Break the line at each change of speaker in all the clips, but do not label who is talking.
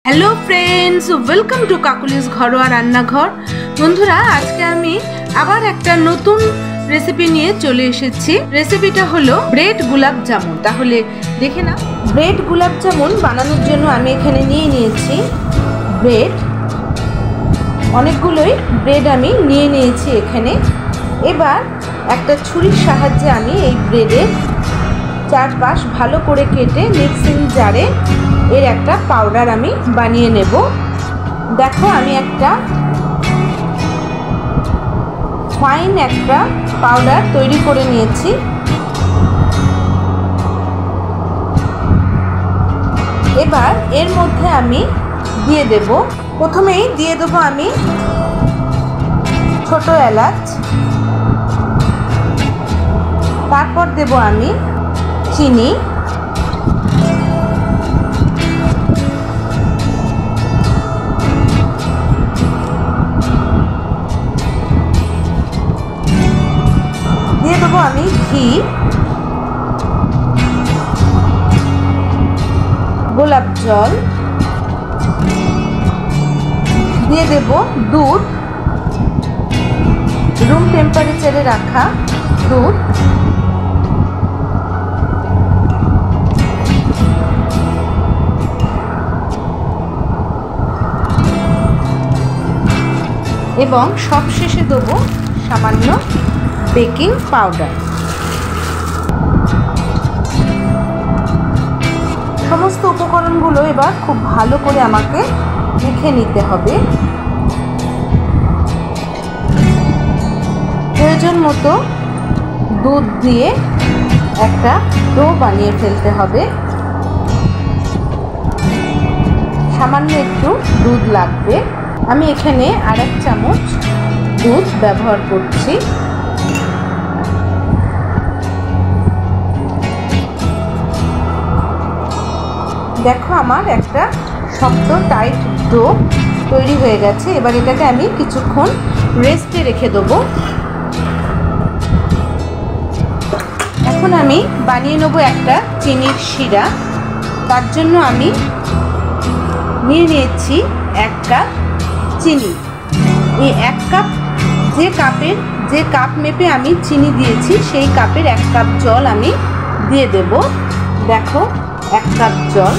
Hello friends, welcome to Kakuli's घरोया रान्नाघर। बंधुरा आज के आमी आबार एकटा नतून रेसिपि निये चले एसेछि। रेसिपिटा हलो ब्रेड गुलाब जामुन। ताहले देखे ना, ब्रेड गुलाब जामुन बानानोर जोन्नो आमी एखाने निये नियेछि ब्रेड। अनेकगुलोई ब्रेड आमी निये नियेछि एखाने। एबार एकटा छुरिर साहाज्ये आमी एई ब्रेडेर चारपाश भालो करे केटे मिक्सिंग जारे एर एकटा पाउडार आमी बानिये नेब। देखो आमी एकटा फाइन एकटा पाउडार तैरी करे नियेछि। एबार एर मध्य आमी दिये देब, प्रथमेई दिये देब आमी छोटो एलाच, तारपर देब आमी चीनी, দিয়ে দেবো আমি ঘি, গোলাপ জল, দিয়ে দেব দুধ, রুম টেম্পারেচারে রাখা দুধ, এবং সবশেষে দেব সামান্য বেকিং পাউডার। সমস্ত উপকরণগুলো এবার খুব ভালো করে আমাকে মেখে নিতে হবে। প্রয়োজন মতো দুধ দিয়ে একটা ডো বানিয়ে ফেলতে হবে। সামান্য একটু দুধ লাগবে। আমি এখানে আরেক চামচ দুধ ব্যবহার করছি। দেখো আমার একটা শক্ত টাইট ডো তৈরি হয়ে গেছে। এবার এটাকে আমি কিছুক্ষণ রেস্টে রেখে দেবো। এখন আমি বানিয়ে নেব একটা চিনির শিরা। তার জন্য আমি নিয়ে নিয়েছি 1 কাপ চিনি। এই 1 কাপ যে কাপ মেপে আমি চিনি দিয়েছি সেই কাপের 1 কাপ জল আমি দিয়ে দেব। দেখো 1 কাপ জল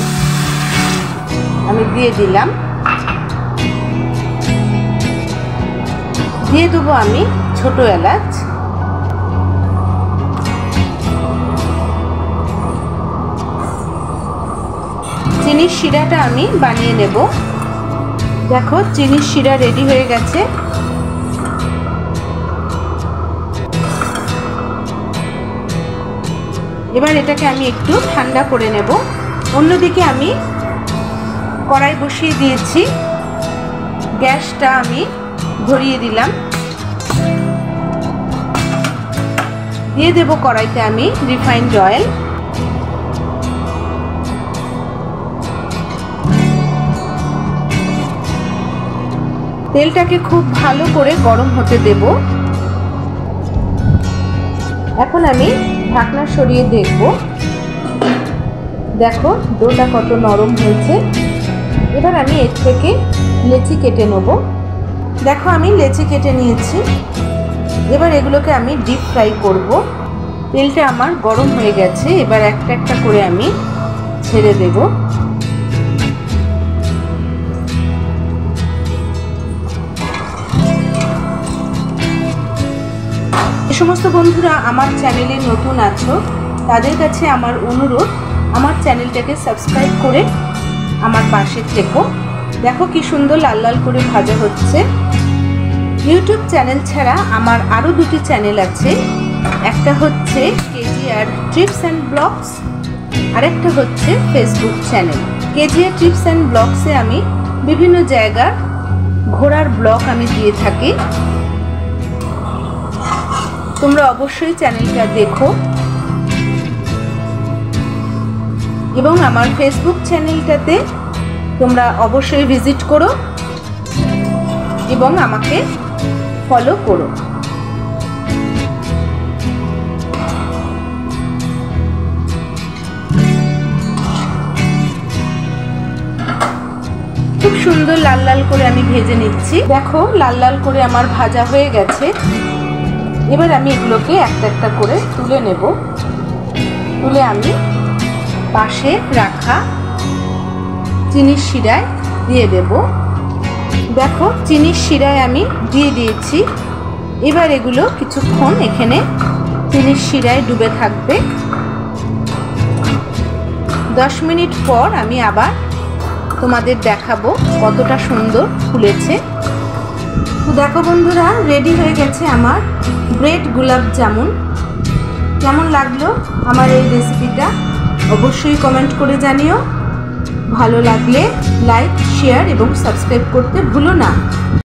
আমি দিয়ে দিলাম। দিয়ে দেবো আমি ছোট এলাচ, চিনির শিরাটা আমি বানিয়ে নেব। দেখো চিনির শিরা রেডি হয়ে গেছে। এবার এটাকে আমি একটু ঠান্ডা করে নেব। অন্যদিকে আমি কড়াই বসিয়ে দিয়েছি, গ্যাসটা আমি ধরিয়ে দিলাম। দিয়ে দেব কড়াইতে আমি রিফাইন্ড অয়েল। তেলটাকে খুব ভালো করে গরম হতে দেব। এখন আমি ঢাকনা সরিয়ে দেখব। দেখো ডোটা কত নরম হয়েছে। এবার আমি এর থেকে লেচি কেটে নেব। দেখো আমি লেচি কেটে নিয়েছি। এবার এগুলোকে আমি ডিপ ফ্রাই করব। তেলটা আমার গরম হয়ে গেছে। এবার একটা একটা করে আমি ছেড়ে দেব। যে সমস্ত বন্ধুরা আমার চ্যানেলে নতুন আছো তাদের কাছে আমার অনুরোধ, আমার চ্যানেলটাকে সাবস্ক্রাইব করে আমার পাশে থেকো। দেখো কি সুন্দর লাল লাল করে ভাজা হচ্ছে। ইউটিউব চ্যানেল ছাড়া আমার আরও 2টি চ্যানেল আছে। একটা হচ্ছে কেজিআর ট্রিপস অ্যান্ড ব্লগস, আরেকটা হচ্ছে Facebook channel. KGR trips and ব্লগসে আমি বিভিন্ন জায়গার ঘোরার ব্লগ আমি দিয়ে থাকি। তোমরা অবশ্যই চ্যানেলটা দেখো এবং আমার ফেসবুক চ্যানেলটাতে তোমরা অবশ্যই ভিজিট করো এবং আমাকে ফলো করো। খুব সুন্দর লাল লাল করে আমি ভেজে নিচ্ছি। দেখো লাল লাল করে আমার ভাজা হয়ে গেছে। এবার আমি এগুলোকে একটা একটা করে তুলে নেব। তুলে আমি পাশে রাখা চিনির শিরায় দিয়ে দেব। দেখো চিনির শিরায় আমি দিয়ে দিয়েছি। এবার এগুলো কিছুক্ষণ এখানে চিনির শিরায় ডুবে থাকবে। 10 মিনিট পর আমি আবার তোমাদের দেখাবো কতটা সুন্দর ফুলেছে। তো দেখো বন্ধুরা, রেডি হয়ে গেছে আমার ব্রেড গোলাপ জামুন। কেমন লাগলো আমার এই রেসিপিটা অবশ্যই কমেন্ট করে জানিও। ভালো লাগলে লাইক, শেয়ার এবং সাবস্ক্রাইব করতে ভুলো না।